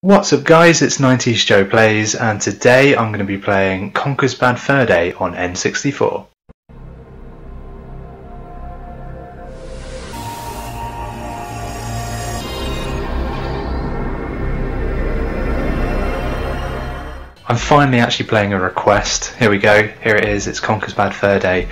What's up guys, it's 90sJoePlays and today I'm going to be playing Conker's Bad Fur Day on N64. I'm finally actually playing a request. Here we go, here it is, it's Conker's Bad Fur Day.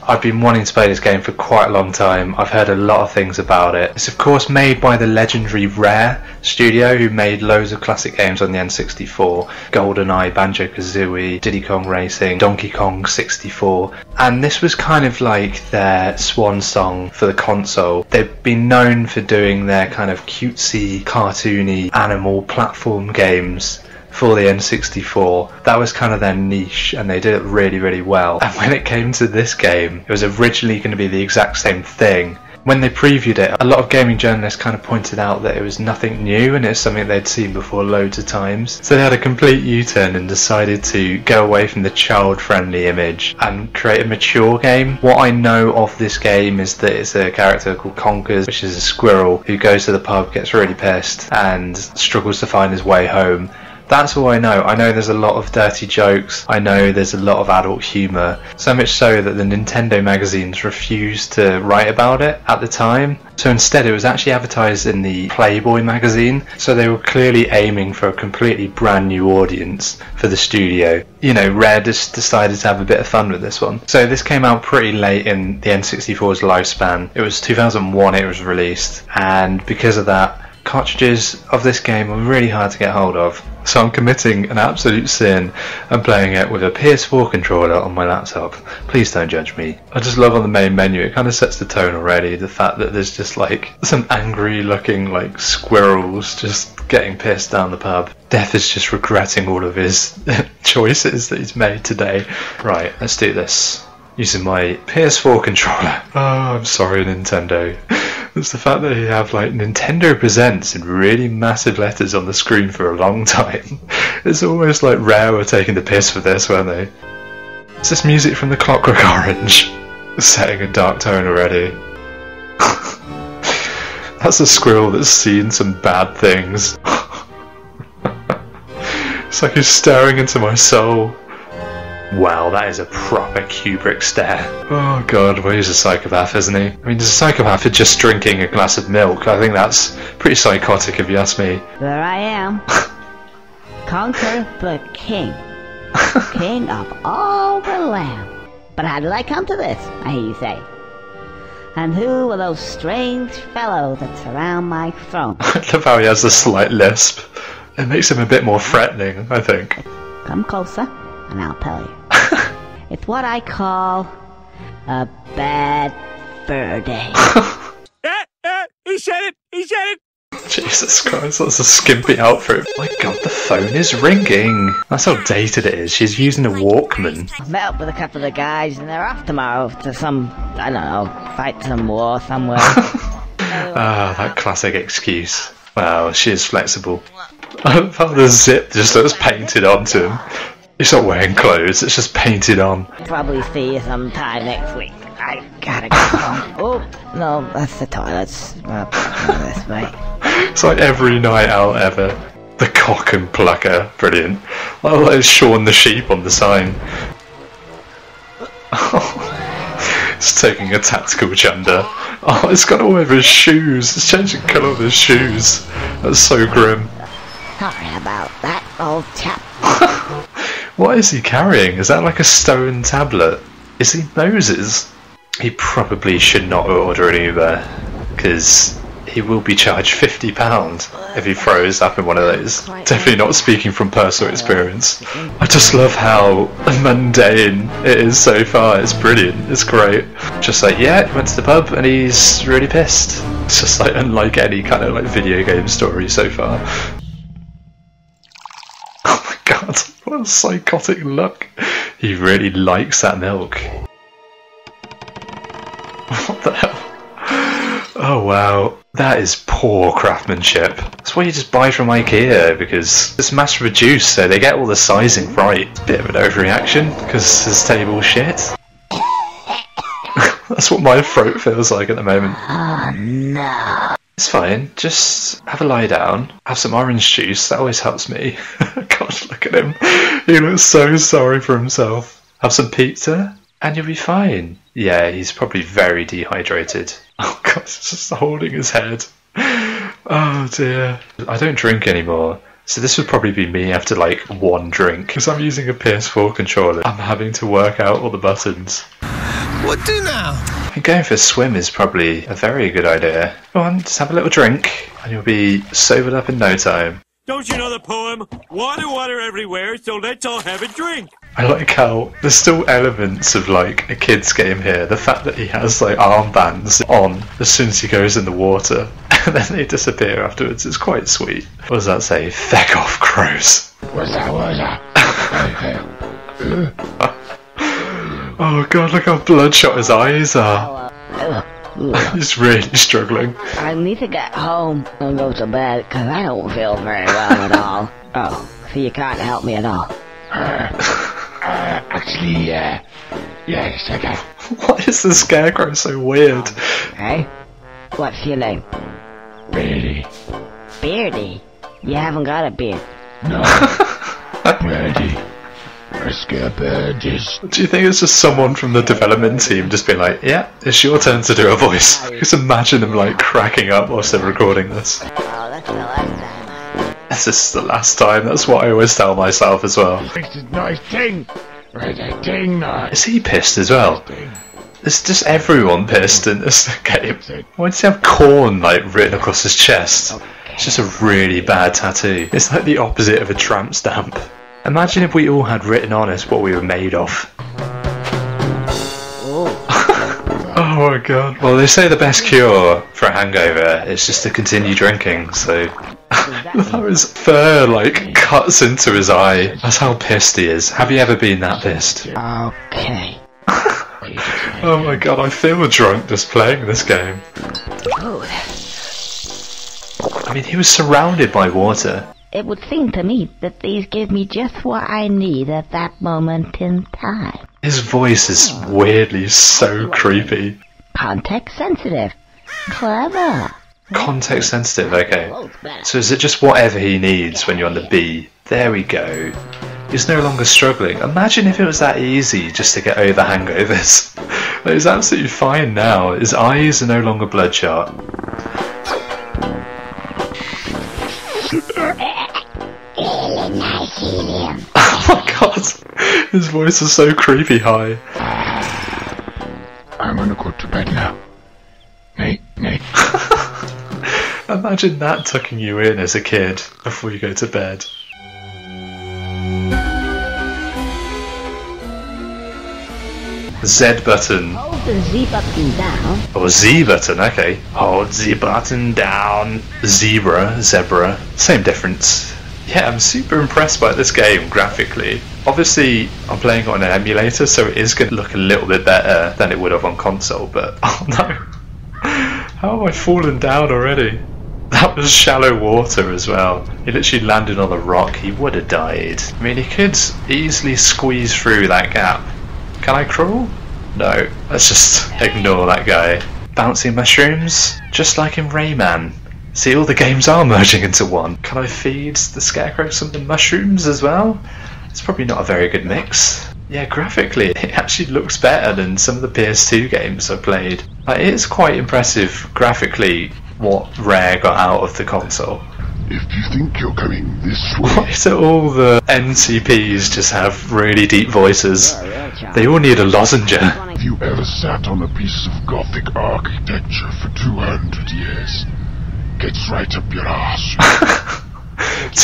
I've been wanting to play this game for quite a long time. I've heard a lot of things about it. It's of course made by the legendary Rare studio who made loads of classic games on the N64. GoldenEye, Banjo-Kazooie, Diddy Kong Racing, Donkey Kong 64. And this was kind of like their swan song for the console. They've been known for doing their kind of cutesy, cartoony, animal platform games for the N64. That was kind of their niche and they did it really, really well. And when it came to this game, it was originally going to be the exact same thing. When they previewed it, a lot of gaming journalists kind of pointed out that it was nothing new and it's something they'd seen before loads of times. So they had a complete U-turn and decided to go away from the child-friendly image and create a mature game. What I know of this game is that it's a character called Conker, which is a squirrel who goes to the pub, gets really pissed and struggles to find his way home. That's all I know. I know there's a lot of dirty jokes. I know there's a lot of adult humour. So much so that the Nintendo magazines refused to write about it at the time. So instead it was actually advertised in the Playboy magazine. So they were clearly aiming for a completely brand new audience for the studio. You know, Rare just decided to have a bit of fun with this one. So this came out pretty late in the N64's lifespan. It was 2001 it was released. And because of that, cartridges of this game are really hard to get hold of. So I'm committing an absolute sin and playing it with a PS4 controller on my laptop. Please don't judge me. I just love on the main menu, it kind of sets the tone already, the fact that there's just like some angry looking like squirrels just getting pissed down the pub. Death is just regretting all of his choices that he's made today. Right, let's do this. Using my PS4 controller. Oh, I'm sorry Nintendo. It's the fact that you have like Nintendo Presents in really massive letters on the screen for a long time. It's almost like Rare were taking the piss for this, weren't they? It's this music from the Clockwork Orange. Setting a dark tone already. That's a squirrel that's seen some bad things. It's like he's staring into my soul. Wow, that is a proper Kubrick stare. Oh god, well he's a psychopath, isn't he? I mean, he's a psychopath for just drinking a glass of milk. I think that's pretty psychotic if you ask me. There I am. Conker the king. King of all the land. But how did I come to this, I hear you say? And who are those strange fellows that surround my throne? I love how he has a slight lisp. It makes him a bit more threatening, I think. Come closer, and I'll tell you. It's what I call a bad fur day. He said it! He said it! Jesus Christ, that's a skimpy outfit. My god, the phone is ringing. That's how dated it is. She's using a Walkman. I met up with a couple of the guys and they're off tomorrow to some, I don't know, fight some war somewhere. Ah, that classic excuse. Wow, she is flexible. I love how the zip just looks painted onto him. He's not wearing clothes, it's just painted on. Probably see you sometime next week. I gotta go home. Oh, no, that's the toilets. This way. It's like every night out ever. The cock and plucker, brilliant. Oh, there's Shaun the Sheep on the sign. It's taking a tactical chunder. Oh, it's got all over his shoes. It's changing the colour of his shoes. That's so grim. Sorry about that, old chap. What is he carrying? Is that like a stone tablet? Is he Moses? He probably should not order an Uber, because he will be charged £50 if he throws up in one of those. Definitely not speaking from personal experience. I just love how mundane it is so far. It's brilliant. It's great. Just like, yeah, he went to the pub and he's really pissed. It's just like unlike any kind of like video game story so far. Oh my god, what a psychotic look. He really likes that milk. What the hell? Oh wow, that is poor craftsmanship. That's what you just buy from IKEA because it's mass produced, so they get all the sizing right. Bit of an overreaction because this table's shit. That's what my throat feels like at the moment. Oh no. It's fine. Just have a lie down. Have some orange juice. That always helps me. God, look at him. He looks so sorry for himself. Have some pizza and you'll be fine. Yeah, he's probably very dehydrated. Oh God, he's just holding his head. Oh dear. I don't drink anymore. So this would probably be me after like one drink. Because I'm using a PS4 controller. I'm having to work out all the buttons. What do now? And going for a swim is probably a very good idea. Go on, just have a little drink and you'll be sobered up in no time. Don't you know the poem? Water, water everywhere, so let's all have a drink. I like how there's still elements of like a kid's game here. The fact that he has like armbands on as soon as he goes in the water and then they disappear afterwards is quite sweet. What does that say? Feck off, crows. What's that? Oh God, look how bloodshot his eyes are. He's really struggling. I need to get home and go to bed because I don't feel very well at all. Oh, so you can't help me at all? Actually, yes, I can. Why is the scarecrow so weird? Hey? What's your name? Beardy. Beardy? You haven't got a beard. No. Beardy. I scare birdies. Do you think it's just someone from the development team just being like, yeah, it's your turn to do a voice? Just imagine them like cracking up whilst they're recording this. Oh, that's the last time. This is the last time, that's what I always tell myself as well. It's a nice thing. Right, a thing now. Is he pissed as well? Is just everyone pissed in this game? Why does he have corn like written across his chest? It's just a really bad tattoo. It's like the opposite of a tramp stamp. Imagine if we all had written on us what we were made of. Oh my God. Well, they say the best cure for a hangover is just to continue drinking, so... How his fur like cuts into his eye. That's how pissed he is. Have you ever been that pissed? Okay. Oh my God, I feel drunk just playing this game. I mean, he was surrounded by water. It would seem to me that these give me just what I need at that moment in time. His voice is weirdly so creepy. Context sensitive. Clever. Context sensitive, okay. So is it just whatever he needs when you're on the B? There we go. He's no longer struggling. Imagine if it was that easy just to get over hangovers. Like, he's absolutely fine now. His eyes are no longer bloodshot. Oh my God, his voice is so creepy high. I'm gonna go to bed now. Nate. Imagine that tucking you in as a kid before you go to bed. Z button. Hold the Z button down. Oh, Z button, okay. Hold Z button down. Zebra. Same difference. Yeah, I'm super impressed by this game graphically. Obviously, I'm playing it on an emulator, so it is going to look a little bit better than it would have on console, but oh no. How have I fallen down already? That was shallow water as well. He literally landed on a rock, he would have died. I mean, he could easily squeeze through that gap. Can I crawl? No, let's just ignore that guy. Bouncy mushrooms, just like in Rayman. See, all the games are merging into one. Can I feed the scarecrow some of the mushrooms as well? It's probably not a very good mix. Yeah, graphically, it actually looks better than some of the PS2 games I played. Like, it is quite impressive graphically what Rare got out of the console. If you think you're going this way... Why do all the NCPs just have really deep voices? They all need a lozenge. Have you ever sat on a piece of Gothic architecture for 200 years? Gets right up your ass.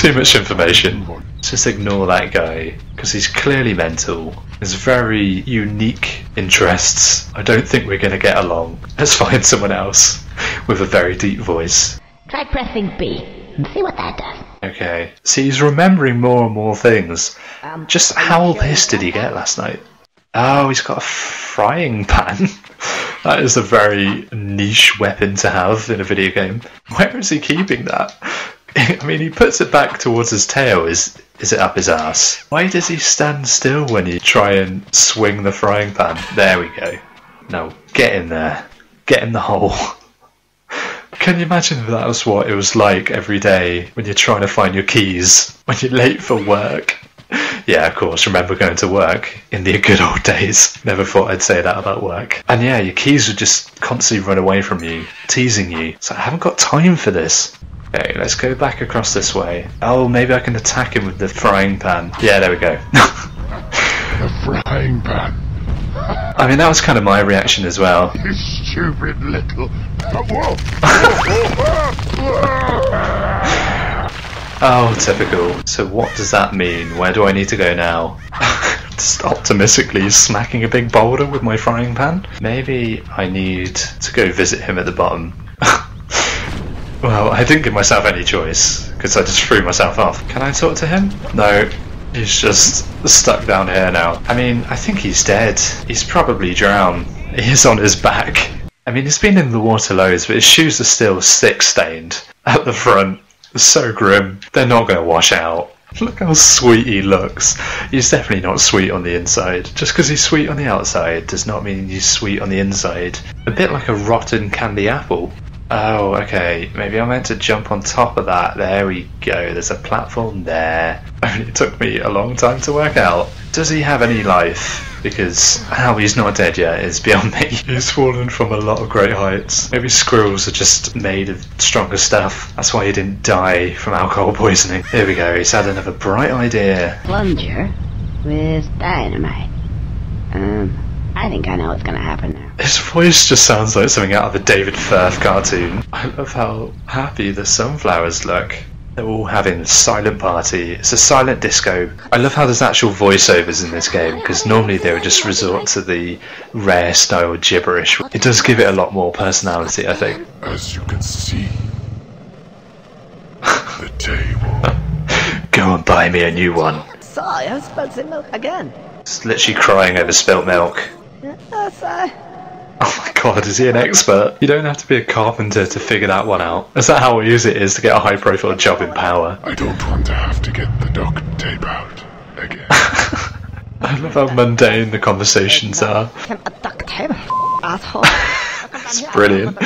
Too much information. Just ignore that guy, because he's clearly mental. Has very unique interests. I don't think we're going to get along. Let's find someone else with a very deep voice. Try pressing B and see what that does. Okay. See, he's remembering more and more things. Just how pissed did he get last night? Oh, he's got a frying pan. That is a very niche weapon to have in a video game. Where is he keeping that? I mean, he puts it back towards his tail. Is it up his ass? Why does he stand still when you try and swing the frying pan? There we go. Now, get in there. Get in the hole. Can you imagine if that was what it was like every day when you're trying to find your keys when you're late for work? Yeah, of course, remember going to work in the good old days. Never thought I'd say that about work. And yeah, your keys would just constantly run away from you, teasing you. So I haven't got time for this. Okay, let's go back across this way. Oh, maybe I can attack him with the frying pan. Yeah, there we go. The frying pan. I mean, that was kind of my reaction as well. You stupid little... Whoa. Oh, typical. So what does that mean? Where do I need to go now? Just optimistically smacking a big boulder with my frying pan? Maybe I need to go visit him at the bottom. Well, I didn't give myself any choice, because I just threw myself off. Can I talk to him? No, he's just stuck down here now. I mean, I think he's dead. He's probably drowned. He's on his back. I mean, he's been in the water loads, but his shoes are still stick stained at the front. It's so grim. They're not going to wash out. Look how sweet he looks. He's definitely not sweet on the inside. Just because he's sweet on the outside does not mean he's sweet on the inside. A bit like a rotten candy apple. Oh, okay. Maybe I meant to jump on top of that. There we go. There's a platform there. Only it took me a long time to work out. Does he have any life? Because how he's not dead yet is beyond me. He's fallen from a lot of great heights. Maybe squirrels are just made of stronger stuff. That's why he didn't die from alcohol poisoning. Here we go. He's had another bright idea. Plunger with dynamite. I think I know what's gonna happen now. His voice just sounds like something out of a David Firth cartoon. I love how happy the sunflowers look. They're all having a silent party. It's a silent disco. I love how there's actual voiceovers in this game, because normally they would just resort to the rare style gibberish. It does give it a lot more personality, I think. As you can see, the table. Go and buy me a new one. Sorry, I spilled some milk again. It's literally crying over spilt milk. Sorry. Oh my god, is he an expert? You don't have to be a carpenter to figure that one out. Is that how easy it is to get a high profile job in power? I don't want to have to get the duct tape out again. I love how mundane the conversations are. Asshole. It's brilliant.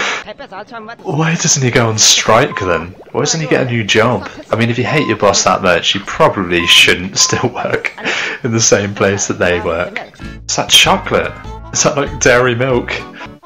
Why doesn't he go on strike then? Why doesn't he get a new job? I mean, if you hate your boss that much, you probably shouldn't still work in the same place that they work. Is that chocolate? Is that like dairy milk?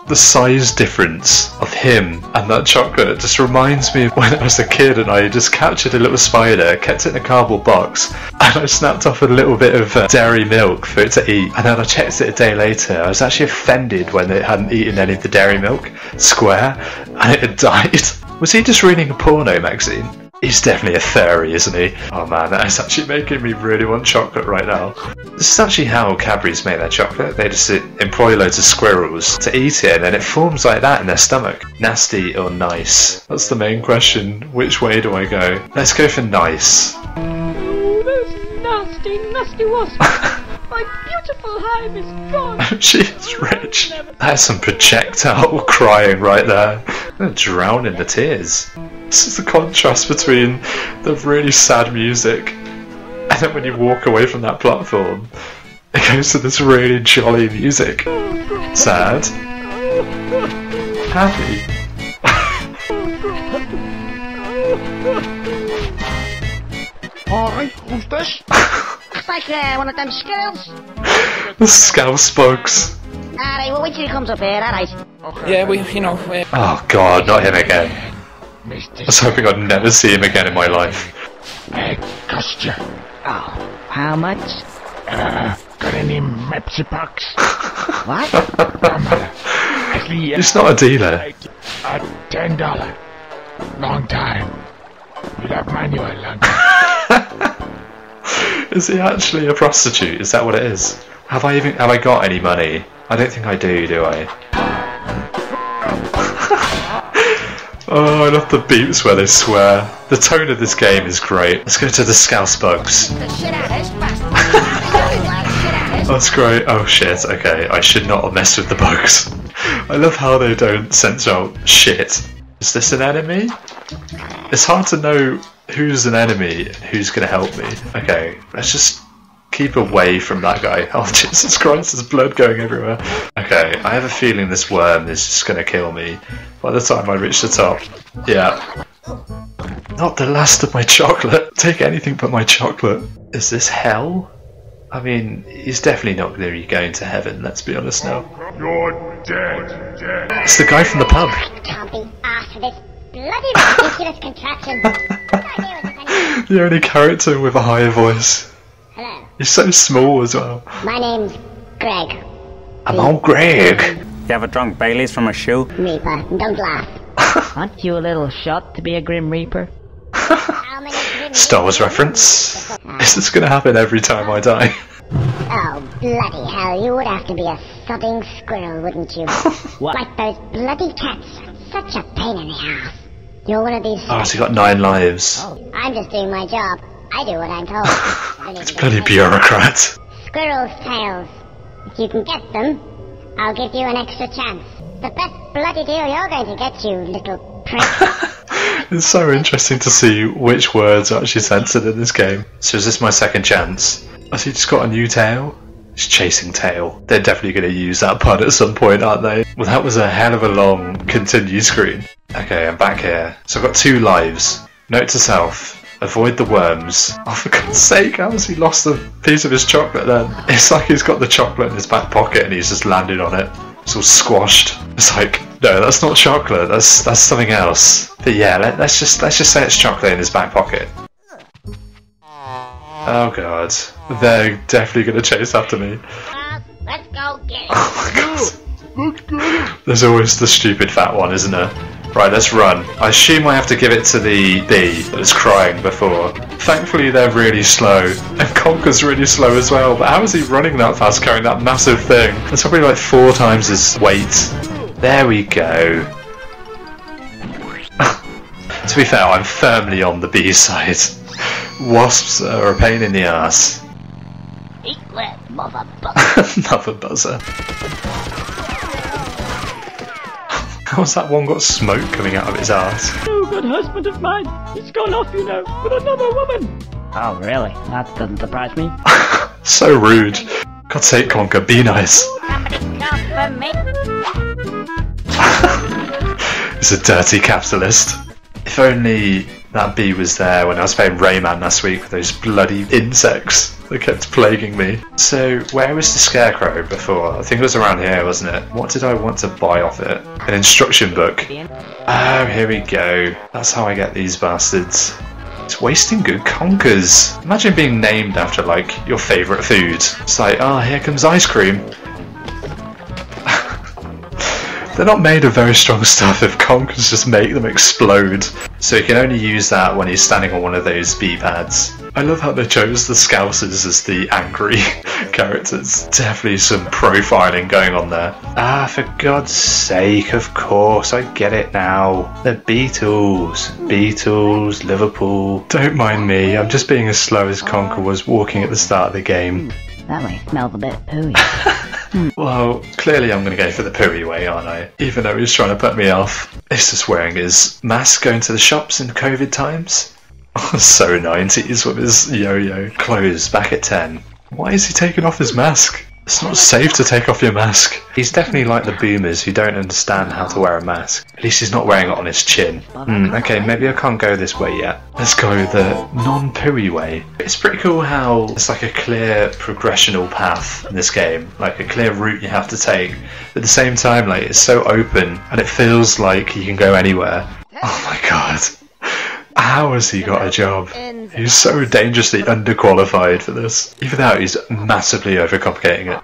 The size difference of him and that chocolate just reminds me of when I was a kid and I just captured a little spider, kept it in a cardboard box, and I snapped off a little bit of dairy milk for it to eat, and then I checked it a day later. I was actually offended when it hadn't eaten any of the dairy milk, square, and it had died. Was he just reading a porno magazine? He's definitely a furry, isn't he? Oh man, that is actually making me really want chocolate right now. This is actually how Cadbury's make their chocolate. They just employ loads of squirrels to eat it, and then it forms like that in their stomach. Nasty or nice? That's the main question. Which way do I go? Let's go for nice. Oh, those nasty, nasty wasps. My beautiful hive is gone. She's rich. That's some projectile crying right there. I'm gonna drown in the tears. This is the contrast between the really sad music and then when you walk away from that platform, it goes to this really jolly music. Sad. Happy. Alright, who's this? It's like one of them skills. The scouse bugs. Alright, well, wait till he comes up here, alright. Yeah, Oh god, not him again. I was hoping I'd never see him again in my life. Cost you. Oh, how much? Got any Mepsi packs? What? Actually, He's not a dealer. $10. Long time. You'll have manual lunch. Is he actually a prostitute? Is that what it is? Have I got any money? I don't think I do I? Oh, I love the beeps where they swear. The tone of this game is great. Let's go to the scouse bugs. That's great. Oh shit, okay. I should not have messed with the bugs. I love how they don't censor out shit. Is this an enemy? It's hard to know who's an enemy and who's going to help me. Okay, let's just keep away from that guy. Oh, Jesus Christ, there's blood going everywhere. Okay, I have a feeling this worm is just going to kill me by the time I reach the top. Yeah. Not the last of my chocolate. Take anything but my chocolate. Is this hell? I mean, he's definitely not going to be going to heaven, let's be honest now. You're dead. It's the guy from the pub. Can't be asked for this bloody ridiculous contraption. The only character with a higher voice. Hello. He's so small as well. My name's Greg. I'm on Greg. You ever drunk Baileys from a shoe? Reaper, don't laugh. Aren't you a little shot to be a Grim Reaper? How many Grim Star Wars reference. Is this going to happen every time I die? Oh, bloody hell, you would have to be a sodding squirrel, wouldn't you? What? Like those bloody cats. Such a pain in the ass. You're one of these... Oh, so he got 9 lives. I'm just doing my job. I do what I'm told. It's bloody bureaucrat. Squirrel's tails. If you can get them, I'll give you an extra chance. The best bloody deal you're going to get, you little prick. It's so interesting to see which words are actually censored in this game. So is this my second chance? Has he just got a new tail? He's chasing tail. They're definitely going to use that pun at some point, aren't they? Well, that was a hell of a long continue screen. Okay, I'm back here. So I've got 2 lives. Note to self, avoid the worms. Oh, for God's sake, how has he lost a piece of his chocolate then? It's like he's got the chocolate in his back pocket and he's just landed on it. It's all squashed. It's like, no, that's not chocolate. That's something else. But yeah, let's just say it's chocolate in his back pocket. Oh God, they're definitely going to chase after me. Let's go get it. Oh my God. There's always the stupid fat one, isn't there? Right, let's run. I assume I have to give it to the bee that was crying before. Thankfully they're really slow. And Conker's really slow as well. But how is he running that fast carrying that massive thing? That's probably like 4 times his weight. There we go. To be fair, I'm firmly on the bee side. Wasps are a pain in the ass. Eat that, mother buzzer. Mother buzzer. How's that one got smoke coming out of its ass? Oh, good husband of mine. He's gone off, you know, with another woman. Oh, really? That doesn't surprise me. So rude. God's sake, Conker, be nice. He's a dirty capitalist. If only that bee was there when I was playing Rayman last week with those bloody insects that kept plaguing me. So, where was the scarecrow before? I think it was around here, wasn't it? What did I want to buy off it? An instruction book. Oh, here we go. That's how I get these bastards. It's wasting good conkers. Imagine being named after, like, your favourite food. It's like, oh, here comes ice cream. They're not made of very strong stuff if conkers just make them explode. So you can only use that when he's standing on one of those bee pads. I love how they chose the Scousers as the angry characters. Definitely some profiling going on there. Ah, for God's sake, of course, I get it now. The Beatles. Beatles, Liverpool. Don't mind me, I'm just being as slow as Conker was walking at the start of the game. That way smells a bit pooey. Well, clearly I'm going to go for the pooey way, aren't I? Even though he's trying to put me off. He's just wearing his mask going to the shops in COVID times. So 90s with his yo-yo. Closed back at 10. Why is he taking off his mask? It's not safe to take off your mask. He's definitely like the boomers who don't understand how to wear a mask. At least he's not wearing it on his chin. Okay, maybe I can't go this way yet. Let's go the non-pooey way. It's pretty cool how it's like a clear progressional path in this game. Like a clear route you have to take. At the same time, like it's so open and it feels like you can go anywhere. Oh my God. How has he got a job? He's so dangerously underqualified for this. Even though he's massively overcomplicating it.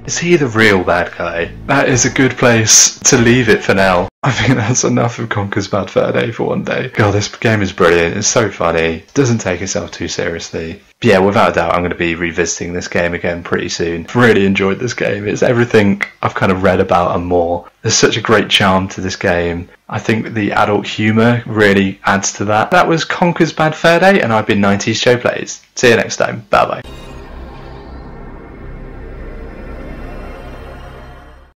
Is he the real bad guy? That is a good place to leave it for now. I think that's enough of Conker's Bad Fur Day for one day. God, this game is brilliant. It's so funny. Doesn't take itself too seriously. But yeah, without a doubt, I'm going to be revisiting this game again pretty soon. Really enjoyed this game. It's everything I've kind of read about and more. There's such a great charm to this game. I think the adult humour really adds to that. That was Conker's Bad Fur Day, and I've been 90sJoePlays. See you next time. Bye bye.